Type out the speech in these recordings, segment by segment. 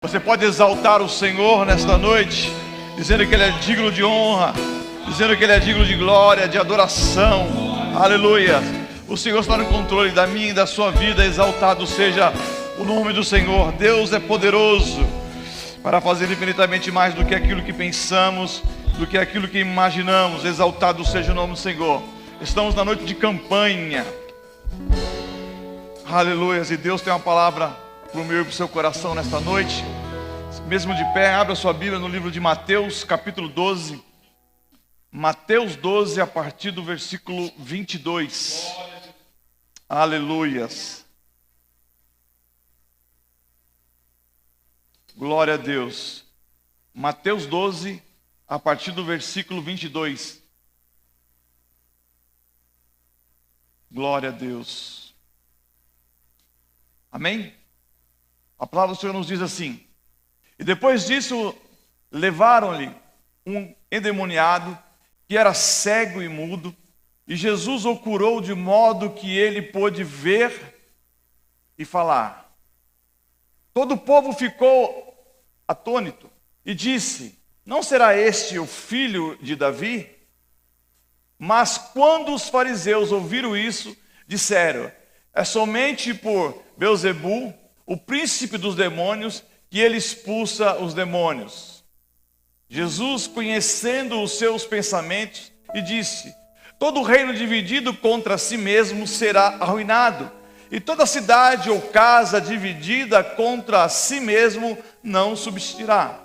Você pode exaltar o Senhor nesta noite, dizendo que Ele é digno de honra, dizendo que Ele é digno de glória, de adoração. Aleluia. O Senhor está no controle da minha e da sua vida. Exaltado seja o nome do Senhor. Deus é poderoso para fazer infinitamente mais do que aquilo que pensamos, do que aquilo que imaginamos. Exaltado seja o nome do Senhor. Estamos na noite de campanha. Aleluia. E Deus tem uma palavra para o meu e para o seu coração nesta noite. Mesmo de pé, abra sua Bíblia no livro de Mateus, capítulo 12. Mateus 12, a partir do versículo 22. Aleluias. Glória a Deus. Mateus 12, a partir do versículo 22. Glória a Deus. Amém? A palavra do Senhor nos diz assim: e depois disso levaram-lhe um endemoniado que era cego e mudo, e Jesus o curou de modo que ele pôde ver e falar. Todo o povo ficou atônito e disse: não será este o filho de Davi? Mas quando os fariseus ouviram isso, disseram: é somente por Beelzebul, o príncipe dos demônios, que ele expulsa os demônios. Jesus, conhecendo os seus pensamentos, e disse: todo reino dividido contra si mesmo será arruinado, e toda cidade ou casa dividida contra si mesmo não subsistirá.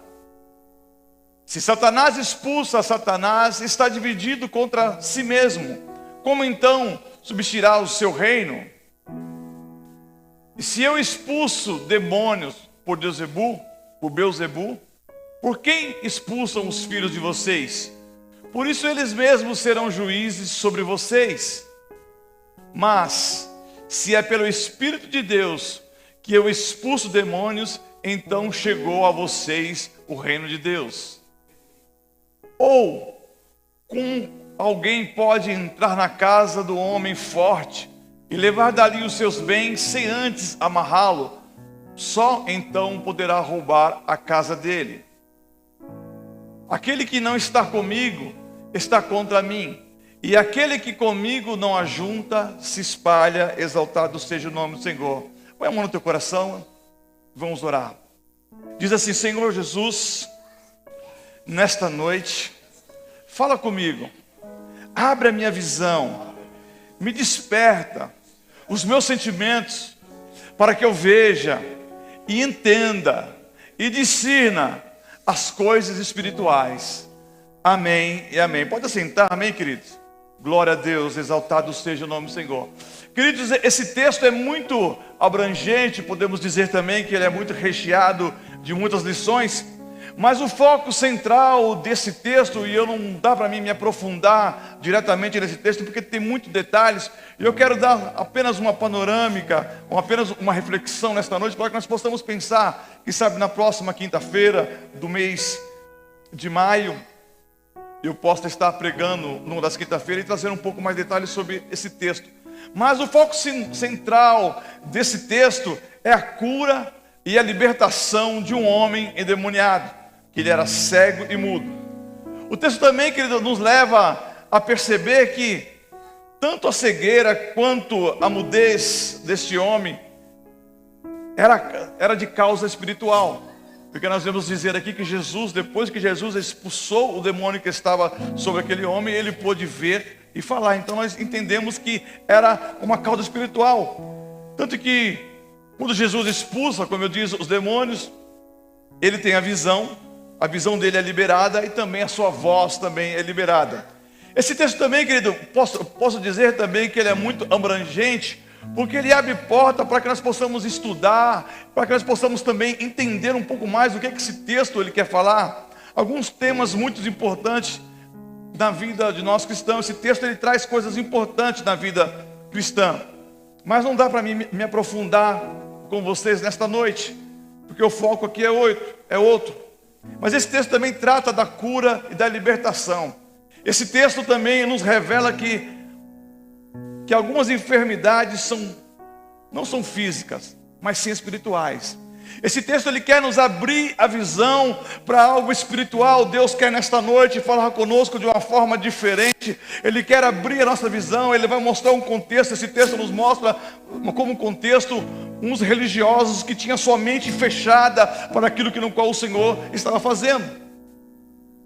Se Satanás expulsa Satanás, está dividido contra si mesmo. Como então subsistirá o seu reino? E se eu expulso demônios por Beelzebul, por quem expulsam os filhos de vocês? Por isso eles mesmos serão juízes sobre vocês. Mas se é pelo Espírito de Deus que eu expulso demônios, então chegou a vocês o reino de Deus. Ou com alguém pode entrar na casa do homem forte e levar dali os seus bens sem antes amarrá-lo? Só então poderá roubar a casa dele. Aquele que não está comigo está contra mim, e aquele que comigo não ajunta se espalha. Exaltado seja o nome do Senhor. Põe a mão no teu coração, vamos orar. Diz assim: Senhor Jesus, nesta noite, fala comigo, abre a minha visão, me desperta os meus sentimentos, para que eu veja e entenda e discirna as coisas espirituais. Amém e amém. Pode assentar, amém, queridos? Glória a Deus, exaltado seja o nome do Senhor. Queridos, esse texto é muito abrangente, podemos dizer também que ele é muito recheado de muitas lições, mas o foco central desse texto, e eu não dá para mim me aprofundar diretamente nesse texto, porque tem muitos detalhes, e eu quero dar apenas uma panorâmica, ou apenas uma reflexão nesta noite, para que nós possamos pensar, quem sabe na próxima quinta-feira do mês de maio, eu possa estar pregando numa das quinta-feiras e trazendo um pouco mais de detalhes sobre esse texto. Mas o foco central desse texto é a cura e a libertação de um homem endemoniado, que ele era cego e mudo. O texto também, querido, nos leva a perceber que tanto a cegueira quanto a mudez deste homem era de causa espiritual. Porque nós vamos dizer aqui que Jesus, depois que Jesus expulsou o demônio que estava sobre aquele homem, ele pôde ver e falar. Então nós entendemos que era uma causa espiritual. Tanto que quando Jesus expulsa, como eu disse, os demônios, ele tem a visão dele é liberada, e também a sua voz também é liberada. Esse texto também, querido, posso dizer também que ele é muito abrangente, porque ele abre porta para que nós possamos estudar, para que nós possamos também entender um pouco mais o que esse texto ele quer falar. Alguns temas muito importantes na vida de nós cristãos. Esse texto ele traz coisas importantes na vida cristã, mas não dá para mim me aprofundar com vocês nesta noite, porque o foco aqui é outro. Mas esse texto também trata da cura e da libertação. Esse texto também nos revela que algumas enfermidades não são físicas, mas sim espirituais. Esse texto ele quer nos abrir a visão para algo espiritual. Deus quer nesta noite falar conosco de uma forma diferente. Ele quer abrir a nossa visão, Ele vai mostrar um contexto. Esse texto nos mostra como contexto uns religiosos que tinham sua mente fechada para aquilo que no qual o Senhor estava fazendo.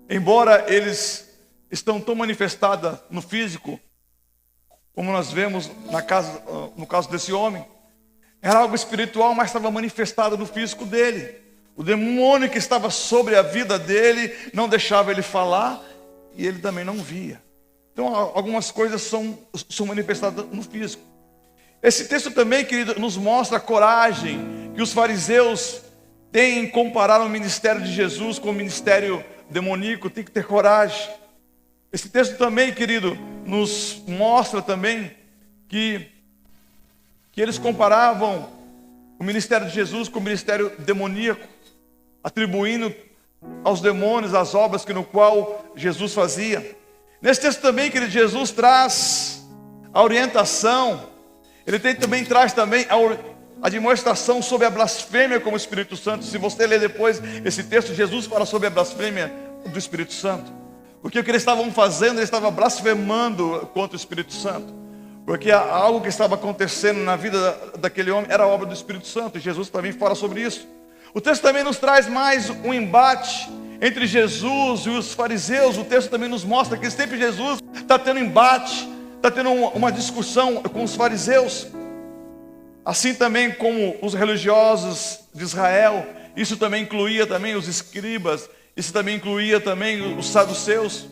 Embora eles estão tão manifestados no físico, como nós vemos no caso desse homem, era algo espiritual, mas estava manifestado no físico dele. O demônio que estava sobre a vida dele não deixava ele falar e ele também não via. Então algumas coisas são manifestadas no físico. Esse texto também, querido, nos mostra a coragem que os fariseus têm em comparar o ministério de Jesus com o ministério demoníaco. Tem que ter coragem. Esse texto também, querido, nos mostra também que eles comparavam o ministério de Jesus com o ministério demoníaco, atribuindo aos demônios as obras que no qual Jesus fazia. Nesse texto também, querido, Jesus traz a orientação. Ele também traz a demonstração sobre a blasfêmia como Espírito Santo. Se você ler depois esse texto, Jesus fala sobre a blasfêmia do Espírito Santo. Porque o que eles estavam fazendo, eles estavam blasfemando contra o Espírito Santo. Porque algo que estava acontecendo na vida daquele homem era a obra do Espírito Santo. E Jesus também fala sobre isso. O texto também nos traz mais um embate entre Jesus e os fariseus. O texto também nos mostra que sempre Jesus está tendo embate, está tendo uma discussão com os fariseus. Assim também como os religiosos de Israel. Isso também incluía também os escribas. Isso também incluía também os saduceus.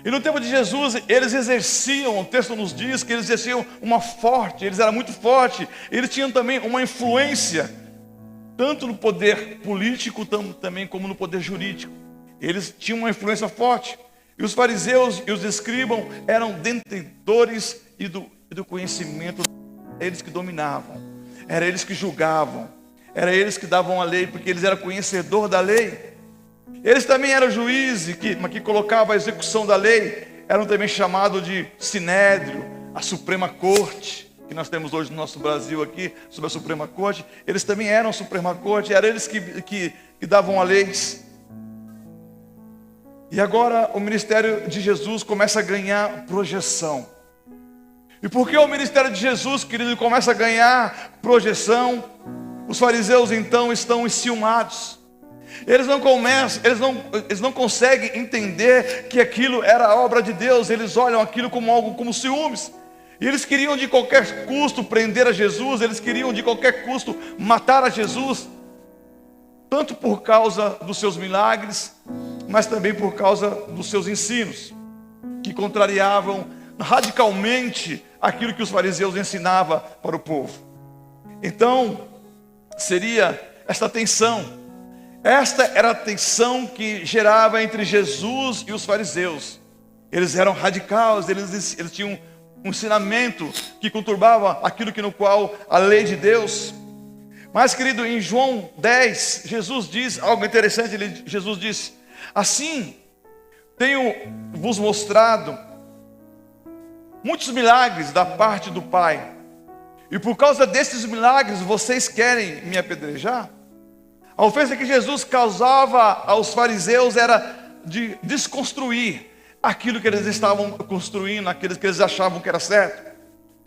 E no tempo de Jesus, eles exerciam, o texto nos diz que eles exerciam eles eram muito fortes, eles tinham também uma influência, tanto no poder político, também como no poder jurídico. Eles tinham uma influência forte. E os fariseus e os escribas eram detentores do conhecimento, eles que dominavam, eram eles que julgavam, eram eles que davam a lei, porque eles eram conhecedores da lei. Eles também eram juízes que colocavam a execução da lei, eram também chamados de Sinédrio, a Suprema Corte, que nós temos hoje no nosso Brasil aqui, sobre a Suprema Corte. Eles também eram Suprema Corte, eram eles que davam a leis. E agora o ministério de Jesus começa a ganhar projeção. E porque o ministério de Jesus, querido, começa a ganhar projeção, os fariseus então estão enciumados. Eles não conseguem entender que aquilo era a obra de Deus. Eles olham aquilo como algo como ciúmes. E eles queriam de qualquer custo prender a Jesus. Eles queriam de qualquer custo matar a Jesus. Tanto por causa dos seus milagres, mas também por causa dos seus ensinos, que contrariavam radicalmente aquilo que os fariseus ensinavam para o povo. Então, seria esta tensão. Esta era a tensão que gerava entre Jesus e os fariseus. Eles eram radicais, eles tinham um ensinamento que conturbava aquilo que no qual a lei de Deus. Mas, querido, em João 10, Jesus diz algo interessante. Jesus disse: assim, tenho vos mostrado muitos milagres da parte do Pai, e por causa desses milagres vocês querem me apedrejar? A ofensa que Jesus causava aos fariseus era de desconstruir aquilo que eles estavam construindo, aquilo que eles achavam que era certo.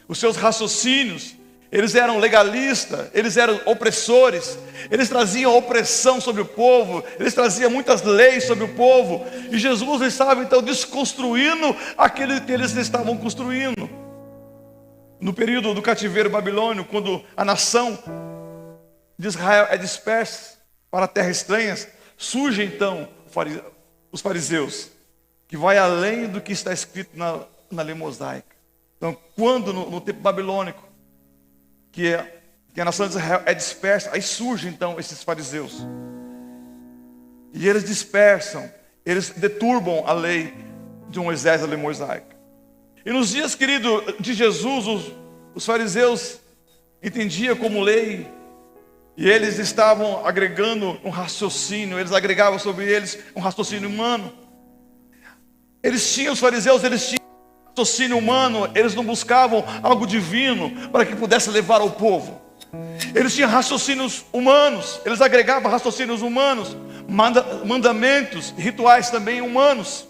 Os seus raciocínios, eles eram legalistas, eles eram opressores, eles traziam opressão sobre o povo, eles traziam muitas leis sobre o povo, e Jesus estava então desconstruindo aquilo que eles estavam construindo. No período do cativeiro babilônio, quando a nação de Israel é dispersa para terras estranhas, surge então os fariseus, que vai além do que está escrito na lei mosaica. Então, quando no tempo babilônico, que a nação de Israel é dispersa, aí surgem então esses fariseus. E eles dispersam, eles deturbam a lei de Moisés, a lei mosaica. E nos dias, querido, de Jesus, os fariseus entendiam como lei, e eles estavam agregando um raciocínio, eles agregavam sobre eles um raciocínio humano. Os fariseus tinham um raciocínio humano, eles não buscavam algo divino para que pudesse levar ao povo. Eles tinham raciocínios humanos, eles agregavam raciocínios humanos, mandamentos, rituais também humanos,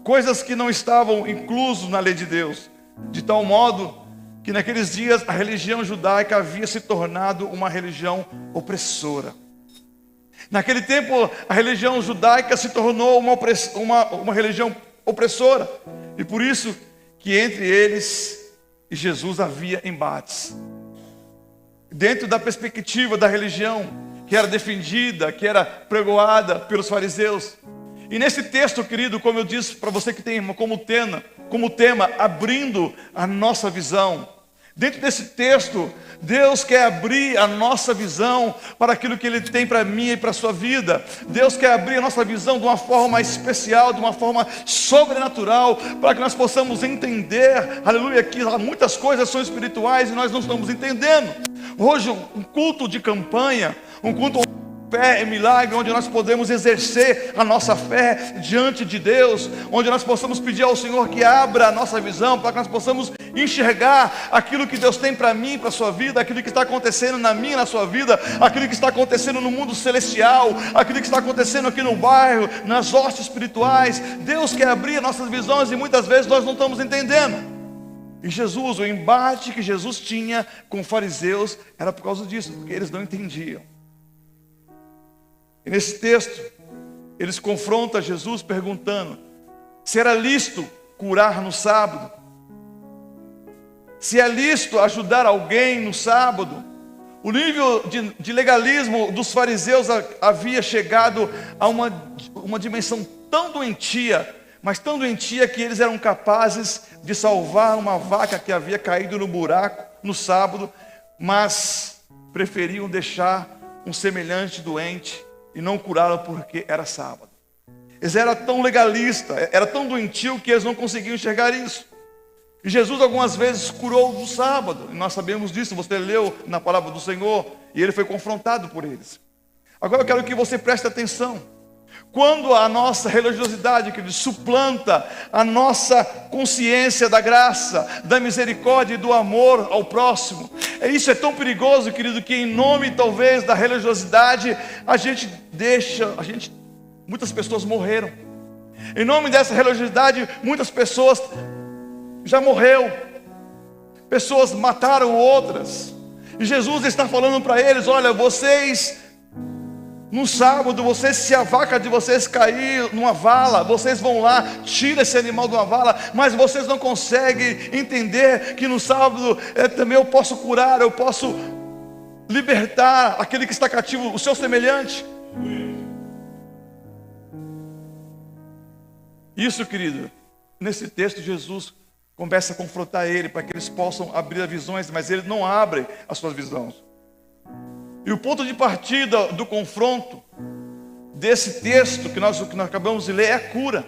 coisas que não estavam inclusos na lei de Deus, de tal modo que naqueles dias a religião judaica havia se tornado uma religião opressora. Naquele tempo a religião judaica se tornou uma religião opressora, e por isso que entre eles e Jesus havia embates. Dentro da perspectiva da religião que era defendida, que era pregoada pelos fariseus. E nesse texto, querido, como eu disse para você que tem como tema abrindo a nossa visão. Dentro desse texto, Deus quer abrir a nossa visão para aquilo que Ele tem para mim e para a sua vida. Deus quer abrir a nossa visão de uma forma especial, de uma forma sobrenatural, para que nós possamos entender, aleluia, que muitas coisas são espirituais e nós não estamos entendendo. Hoje, um culto de campanha, um culto fé e milagre, onde nós podemos exercer a nossa fé diante de Deus, onde nós possamos pedir ao Senhor que abra a nossa visão, para que nós possamos enxergar aquilo que Deus tem para mim, para a sua vida, aquilo que está acontecendo na minha, na sua vida, aquilo que está acontecendo no mundo celestial, aquilo que está acontecendo aqui no bairro, nas hostes espirituais. Deus quer abrir nossas visões e muitas vezes nós não estamos entendendo. E Jesus, o embate que Jesus tinha com os fariseus era por causa disso, porque eles não entendiam. E nesse texto, eles confrontam Jesus perguntando se era lícito curar no sábado, se é lícito ajudar alguém no sábado. O nível de legalismo dos fariseus havia chegado a uma dimensão tão doentia, mas tão doentia que eles eram capazes de salvar uma vaca que havia caído no buraco no sábado, mas preferiam deixar um semelhante doente e não curá-lo porque era sábado. Eles eram tão legalistas, era tão doentio que eles não conseguiam enxergar isso. E Jesus algumas vezes curou no sábado, e nós sabemos disso, você leu na palavra do Senhor, e ele foi confrontado por eles. Agora eu quero que você preste atenção. Quando a nossa religiosidade, querido, suplanta a nossa consciência da graça, da misericórdia e do amor ao próximo, isso é tão perigoso, querido, que em nome talvez da religiosidade muitas pessoas morreram. Em nome dessa religiosidade, muitas pessoas já morreram. Pessoas mataram outras. E Jesus está falando para eles: olha, vocês no sábado, se a vaca de vocês cair numa vala, vocês vão lá, tiram esse animal de uma vala, mas vocês não conseguem entender que no sábado também eu posso curar, eu posso libertar aquele que está cativo, o seu semelhante. Isso, querido, nesse texto Jesus começa a confrontar ele para que eles possam abrir as visões, mas eles não abrem as suas visões. E o ponto de partida do confronto desse texto que nós acabamos de ler é a cura.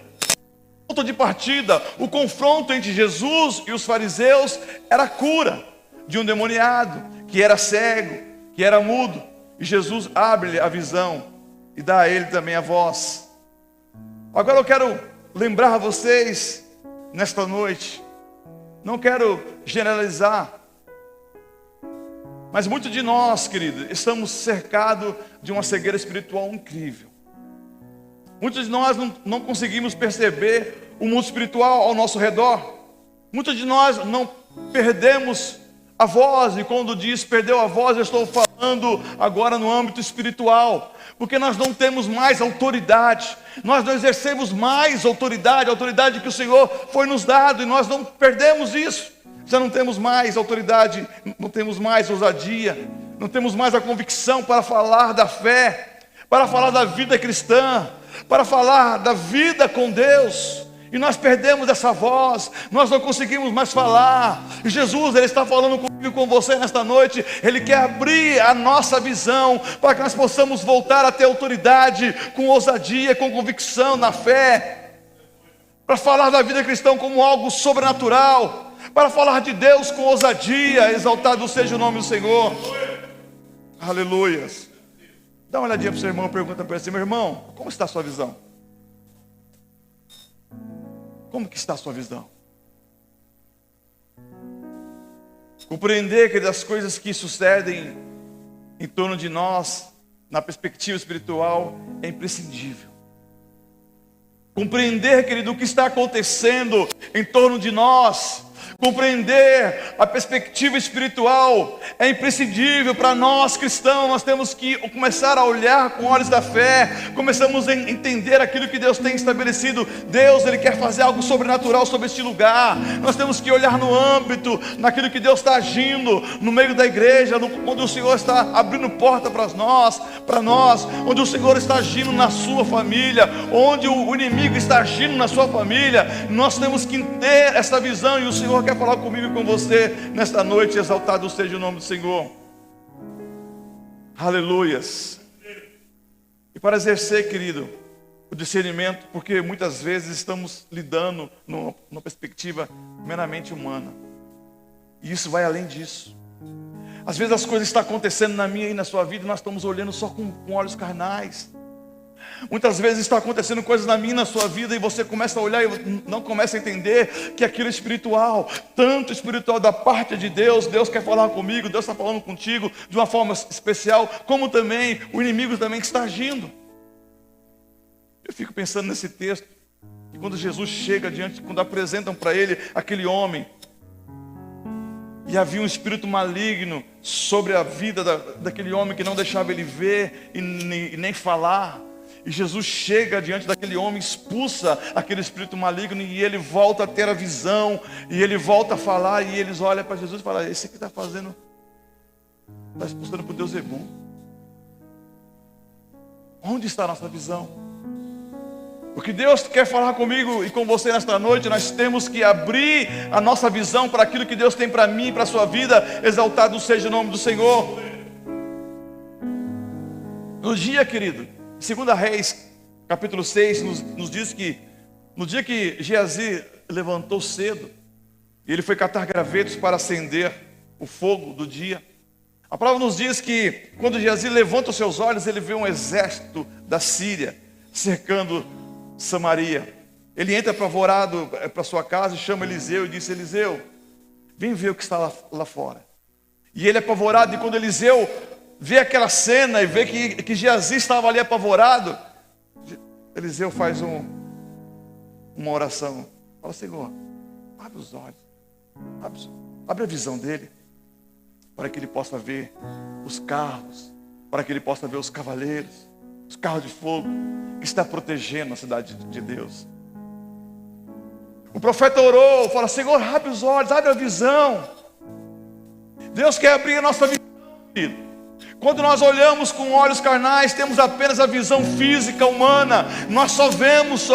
O ponto de partida, o confronto entre Jesus e os fariseus era a cura de um demoniado que era cego, que era mudo. E Jesus abre a visão e dá a ele também a voz. Agora eu quero lembrar a vocês nesta noite, não quero generalizar, mas muitos de nós, querido, estamos cercados de uma cegueira espiritual incrível. Muitos de nós não conseguimos perceber o mundo espiritual ao nosso redor. Muitos de nós não perdemos a voz, e quando diz perdeu a voz, eu estou falando agora no âmbito espiritual, porque nós não temos mais autoridade, nós não exercemos mais autoridade, a autoridade que o Senhor foi nos dado, e nós não perdemos isso. Já não temos mais autoridade, não temos mais ousadia, não temos mais a convicção para falar da fé, para falar da vida cristã, para falar da vida com Deus. E nós perdemos essa voz, nós não conseguimos mais falar. E Jesus, Ele está falando comigo e com você nesta noite. Ele quer abrir a nossa visão para que nós possamos voltar a ter autoridade, com ousadia, com convicção na fé, para falar da vida cristã como algo sobrenatural, para falar de Deus com ousadia. Exaltado seja o nome do Senhor. Aleluias. Dá uma olhadinha para o seu irmão e pergunta para ele assim: meu irmão, como está a sua visão? Como que está a sua visão? Compreender, querido, as coisas que sucedem em torno de nós, na perspectiva espiritual, é imprescindível. Compreender, querido, o que está acontecendo em torno de nós, compreender a perspectiva espiritual é imprescindível para nós cristãos. Nós temos que começar a olhar com olhos da fé, começamos a entender aquilo que Deus tem estabelecido. Deus, Ele quer fazer algo sobrenatural sobre este lugar. Nós temos que olhar no âmbito, naquilo que Deus está agindo no meio da igreja, onde o Senhor está abrindo porta para nós, onde o Senhor está agindo na sua família, onde o inimigo está agindo na sua família. Nós temos que ter essa visão, e o Senhor quer falar comigo e com você nesta noite. Exaltado seja o nome do Senhor. Aleluias. E para exercer, querido, o discernimento, porque muitas vezes estamos lidando numa perspectiva meramente humana, e isso vai além disso. Às vezes as coisas estão acontecendo na minha e na sua vida, e nós estamos olhando só com olhos carnais. Muitas vezes está acontecendo coisas na minha e na sua vida, e você começa a olhar e não começa a entender que aquilo é espiritual, tanto espiritual da parte de Deus. Deus quer falar comigo, Deus está falando contigo de uma forma especial, como também o inimigo também que está agindo. Eu fico pensando nesse texto, que quando Jesus chega diante, quando apresentam para ele aquele homem, e havia um espírito maligno sobre a vida daquele homem, que não deixava ele ver e nem falar. E Jesus chega diante daquele homem, expulsa aquele espírito maligno, e ele volta a ter a visão, e ele volta a falar, e eles olham para Jesus e falam: esse aqui está fazendo, está expulsando por Deus é bom. Onde está a nossa visão? O que Deus quer falar comigo e com você nesta noite, nós temos que abrir a nossa visão para aquilo que Deus tem para mim e para a sua vida. Exaltado seja o nome do Senhor. No dia, querido, 2 Reis, capítulo 6, nos diz que no dia que Geazi levantou cedo, e ele foi catar gravetos para acender o fogo do dia, a palavra nos diz que quando Geazi levanta os seus olhos, ele vê um exército da Síria cercando Samaria. Ele entra apavorado para sua casa e chama Eliseu e diz: Eliseu, vem ver o que está lá fora. E ele é apavorado, e quando Eliseu vê aquela cena e vê que Geazi estava ali apavorado, Eliseu faz uma oração. Fala: Senhor, abre os olhos, abre a visão dele, para que ele possa ver os carros, para que ele possa ver os cavaleiros, os carros de fogo que está protegendo a cidade de Deus. O profeta orou, fala: Senhor, abre os olhos, abre a visão. Deus quer abrir a nossa visão, querido. Quando nós olhamos com olhos carnais, temos apenas a visão física, humana. Nós só vemos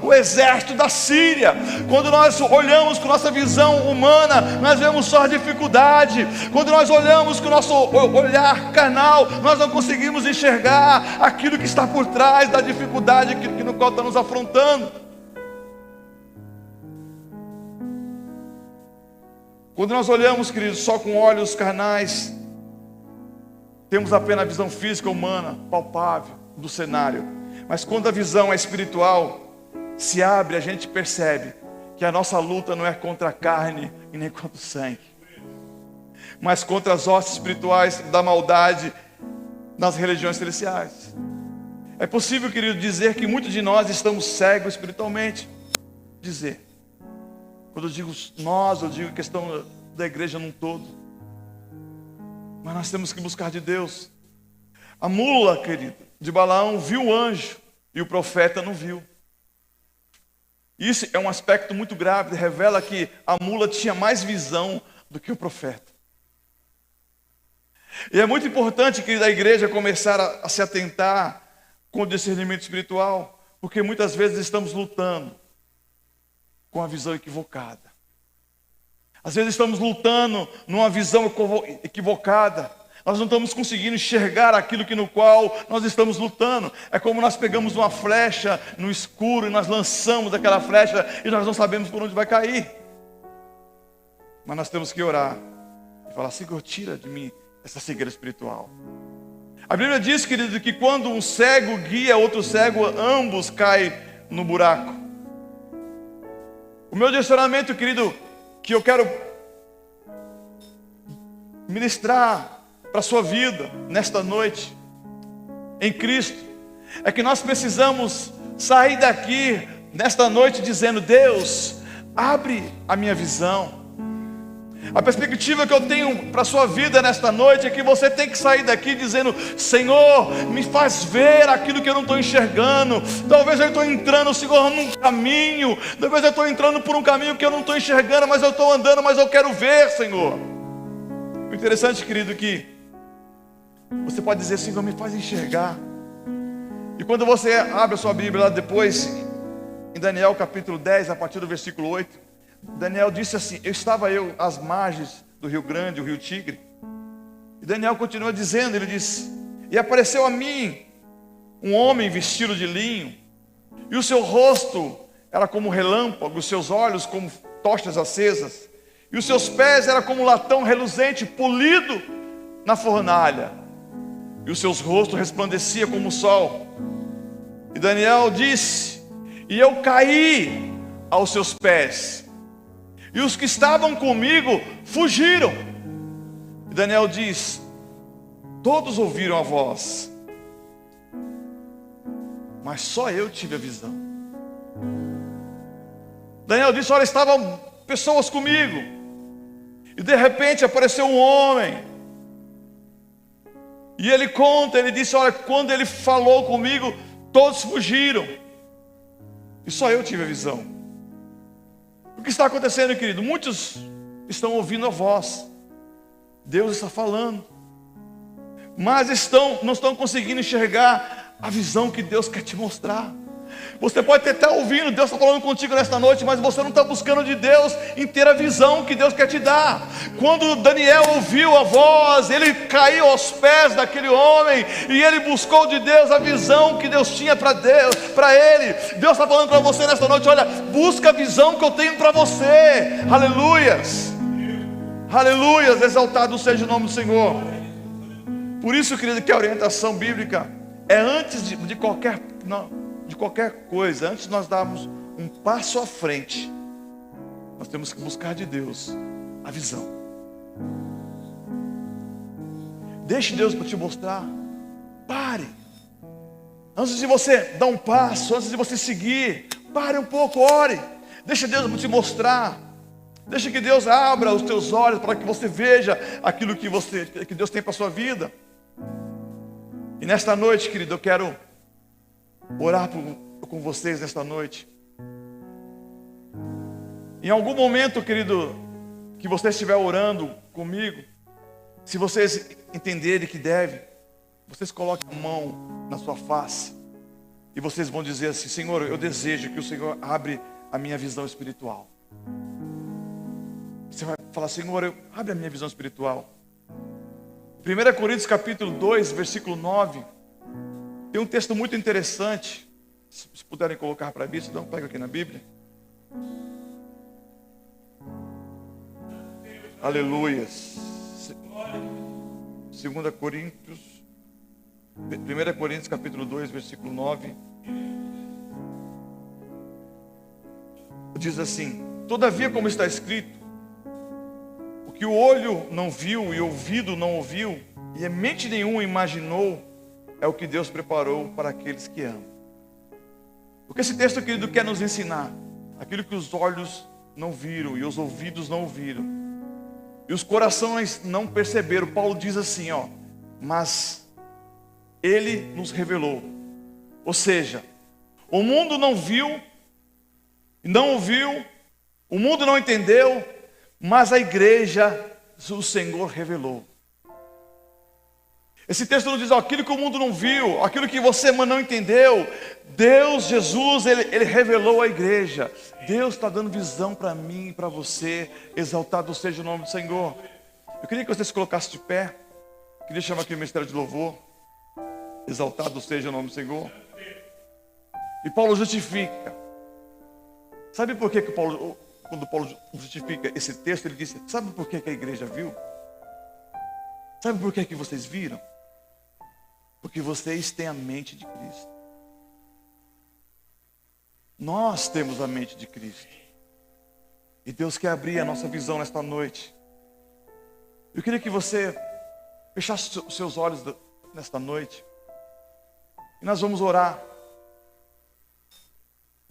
o exército da Síria. Quando nós olhamos com nossa visão humana, nós vemos só a dificuldade. Quando nós olhamos com o nosso olhar carnal, nós não conseguimos enxergar aquilo que está por trás da dificuldade no qual está nos afrontando. Quando nós olhamos, queridos, só com olhos carnais, temos apenas a visão física humana, palpável, do cenário. Mas quando a visão é espiritual, se abre, a gente percebe que a nossa luta não é contra a carne e nem contra o sangue, mas contra as hostes espirituais da maldade nas religiões celestiais. É possível, querido, dizer que muitos de nós estamos cegos espiritualmente. Quando eu digo nós, eu digo questão da igreja num todo. Mas nós temos que buscar de Deus. A mula, querido, de Balaão viu o anjo e o profeta não viu. Isso é um aspecto muito grave, revela que a mula tinha mais visão do que o profeta. E é muito importante, querido, a igreja começar a se atentar com o discernimento espiritual, porque muitas vezes estamos lutando com a visão equivocada. Às vezes estamos lutando numa visão equivocada. Nós não estamos conseguindo enxergar aquilo no qual nós estamos lutando. É como nós pegamos uma flecha no escuro e nós lançamos aquela flecha e nós não sabemos por onde vai cair. Mas nós temos que orar e falar: Senhor, tira de mim essa cegueira espiritual. A Bíblia diz, querido, que quando um cego guia outro cego, ambos caem no buraco. O meu direcionamento, querido, que eu quero ministrar para a sua vida nesta noite, em Cristo, é que nós precisamos sair daqui nesta noite dizendo: Deus, abre a minha visão. A perspectiva que eu tenho para a sua vida nesta noite é que você tem que sair daqui dizendo: Senhor, me faz ver aquilo que eu não estou enxergando. Talvez eu estou entrando, Senhor, num caminho. Talvez eu estou entrando por um caminho que eu não estou enxergando, mas eu estou andando, mas eu quero ver, Senhor. O interessante, querido, que você pode dizer: Senhor, me faz enxergar. E quando você abre a sua Bíblia lá depois, em Daniel capítulo 10, a partir do versículo 8, Daniel disse assim: estava eu às margens do Rio Grande, o Rio Tigre. E Daniel continua dizendo, ele diz: e apareceu a mim um homem vestido de linho, e o seu rosto era como relâmpago, os seus olhos como tochas acesas, e os seus pés eram como latão reluzente, polido na fornalha, e os seus rostos resplandecia como o sol. E Daniel disse: e eu caí aos seus pés, e os que estavam comigo fugiram. E Daniel diz: todos ouviram a voz, mas só eu tive a visão. Daniel disse: olha, estavam pessoas comigo, e de repente apareceu um homem. E ele conta, ele disse: olha, quando ele falou comigo, todos fugiram, e só eu tive a visão. O que está acontecendo, querido? Muitos estão ouvindo a voz, Deus está falando, mas não estão conseguindo enxergar a visão que Deus quer te mostrar. Você pode estar ouvindo, Deus está falando contigo nesta noite, mas você não está buscando de Deus em ter a visão que Deus quer te dar. Quando Daniel ouviu a voz, ele caiu aos pés daquele homem, e ele buscou de Deus a visão que Deus tinha para ele. Deus está falando para você nesta noite: olha, busca a visão que eu tenho para você. Aleluias, aleluias, exaltado seja o nome do Senhor. Por isso, querido, que a orientação bíblica é antes de qualquer coisa, antes de nós darmos um passo à frente, nós temos que buscar de Deus a visão. Deixe Deus para te mostrar. Pare. Antes de você dar um passo, antes de você seguir, pare um pouco, ore. Deixe Deus para te mostrar. Deixe que Deus abra os teus olhos para que você veja aquilo que Deus tem para a sua vida. E nesta noite, querido, eu quero orar com vocês nesta noite. Em algum momento, querido, que você estiver orando comigo, se vocês entenderem que deve, vocês coloquem a mão na sua face, e vocês vão dizer assim: Senhor, eu desejo que o Senhor abra a minha visão espiritual. Você vai falar: Senhor, abre a minha visão espiritual. 1 Coríntios capítulo 2, versículo 9, tem um texto muito interessante. Se puderem colocar para mim, então pega aqui na Bíblia. Aleluias. 2 Coríntios, 1 Coríntios capítulo 2, versículo 9. Diz assim: todavia, como está escrito, o que o olho não viu e o ouvido não ouviu, e a mente nenhuma imaginou, é o que Deus preparou para aqueles que amam. O que esse texto, querido, quer nos ensinar? Aquilo que os olhos não viram, e os ouvidos não ouviram, e os corações não perceberam. Paulo diz assim, ó: mas Ele nos revelou. Ou seja, o mundo não viu, não ouviu, o mundo não entendeu, mas a igreja, o Senhor revelou. Esse texto nos diz: ó, aquilo que o mundo não viu, aquilo que você não entendeu, Deus, Jesus, Ele revelou à igreja. Deus está dando visão para mim e para você. Exaltado seja o nome do Senhor. Eu queria que você se colocasse de pé. Eu queria chamar aqui o ministério de louvor. Exaltado seja o nome do Senhor. E Paulo justifica. Sabe por que Paulo, quando Paulo justifica esse texto, ele disse: sabe por que a igreja viu? Sabe por que vocês viram? Porque vocês têm a mente de Cristo. Nós temos a mente de Cristo. E Deus quer abrir a nossa visão nesta noite. Eu queria que você fechasse os seus olhos nesta noite. E nós vamos orar.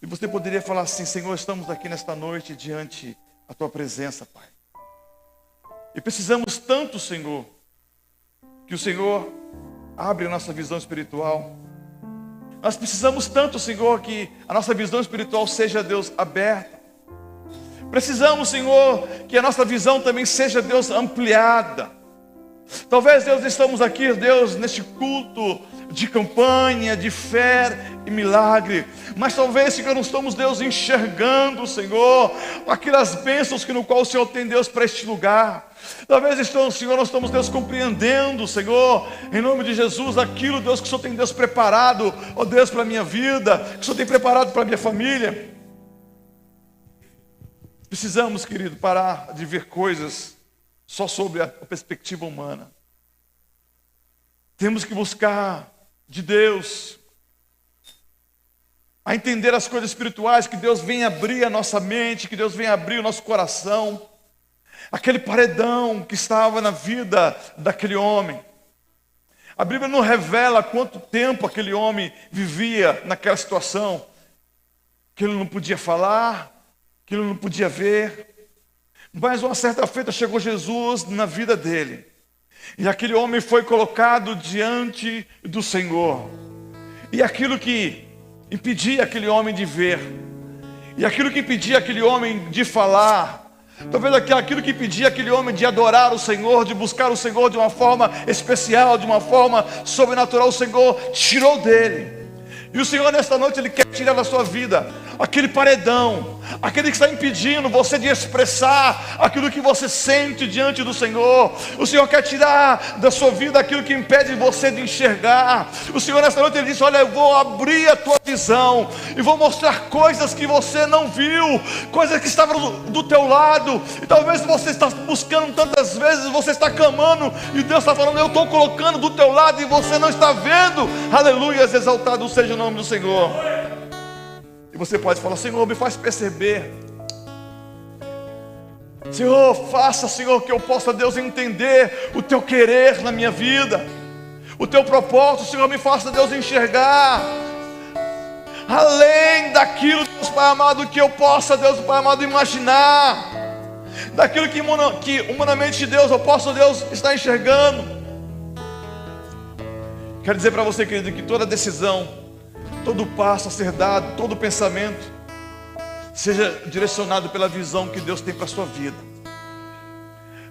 E você poderia falar assim: Senhor, estamos aqui nesta noite diante da tua presença, Pai. E precisamos tanto, Senhor, que o Senhor abre a nossa visão espiritual. Nós precisamos tanto, Senhor, que a nossa visão espiritual seja, Deus, aberta. Precisamos, Senhor, que a nossa visão também seja, Deus, ampliada. Talvez, Deus, estamos aqui, Deus, neste culto de campanha, de fé e milagre, mas talvez, Senhor, não estamos, Deus, enxergando, Senhor, aquelas bênçãos que no qual o Senhor tem, Deus, para este lugar. Talvez, Senhor, nós estamos, Deus, compreendendo, Senhor, em nome de Jesus, aquilo, Deus, que o Senhor tem, Deus, preparado, ó Deus, para a minha vida, que o Senhor tem preparado para a minha família. Precisamos, querido, parar de ver coisas só sobre a perspectiva humana. Temos que buscar de Deus a entender as coisas espirituais, que Deus venha abrir a nossa mente, que Deus venha abrir o nosso coração. Aquele paredão que estava na vida daquele homem. A Bíblia não revela quanto tempo aquele homem vivia naquela situação, que ele não podia falar, que ele não podia ver. Mas uma certa feita chegou Jesus na vida dele. E aquele homem foi colocado diante do Senhor. E aquilo que impedia aquele homem de ver, e aquilo que impedia aquele homem de falar, talvez aquilo que impedia aquele homem de adorar o Senhor, de buscar o Senhor de uma forma especial, de uma forma sobrenatural, o Senhor tirou dele. E o Senhor nesta noite, Ele quer tirar da sua vida aquele paredão, aquele que está impedindo você de expressar aquilo que você sente diante do Senhor. O Senhor quer tirar da sua vida aquilo que impede você de enxergar. O Senhor nesta noite, Ele diz: olha, eu vou abrir a tua visão e vou mostrar coisas que você não viu, coisas que estavam do teu lado. E talvez você está buscando tantas vezes, você está clamando, e Deus está falando: eu estou colocando do teu lado e você não está vendo. Aleluias, exaltado seja o nome do Senhor. E você pode falar: Senhor, me faz perceber. Senhor, faça, Senhor, que eu possa, Deus, entender o teu querer na minha vida, o teu propósito. Senhor, me faça, Deus, enxergar além daquilo, Deus Pai amado, que eu possa, Deus Pai amado, imaginar, daquilo que humanamente, Deus, eu posso, Deus, estar enxergando. Quero dizer para você, querido, que toda decisão, todo passo a ser dado, todo pensamento, seja direcionado pela visão que Deus tem para a sua vida.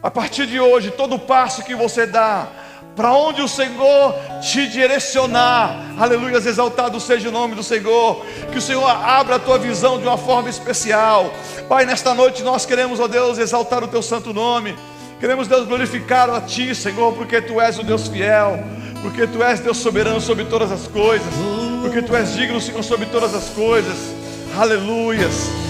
A partir de hoje, todo passo que você dá, para onde o Senhor te direcionar, aleluia, exaltado seja o nome do Senhor. Que o Senhor abra a tua visão de uma forma especial. Pai, nesta noite nós queremos, ó Deus, exaltar o teu santo nome. Queremos, Deus, glorificar a ti, Senhor, porque tu és o Deus fiel, porque tu és Deus soberano sobre todas as coisas, porque tu és digno, Senhor, sobre todas as coisas. Aleluias.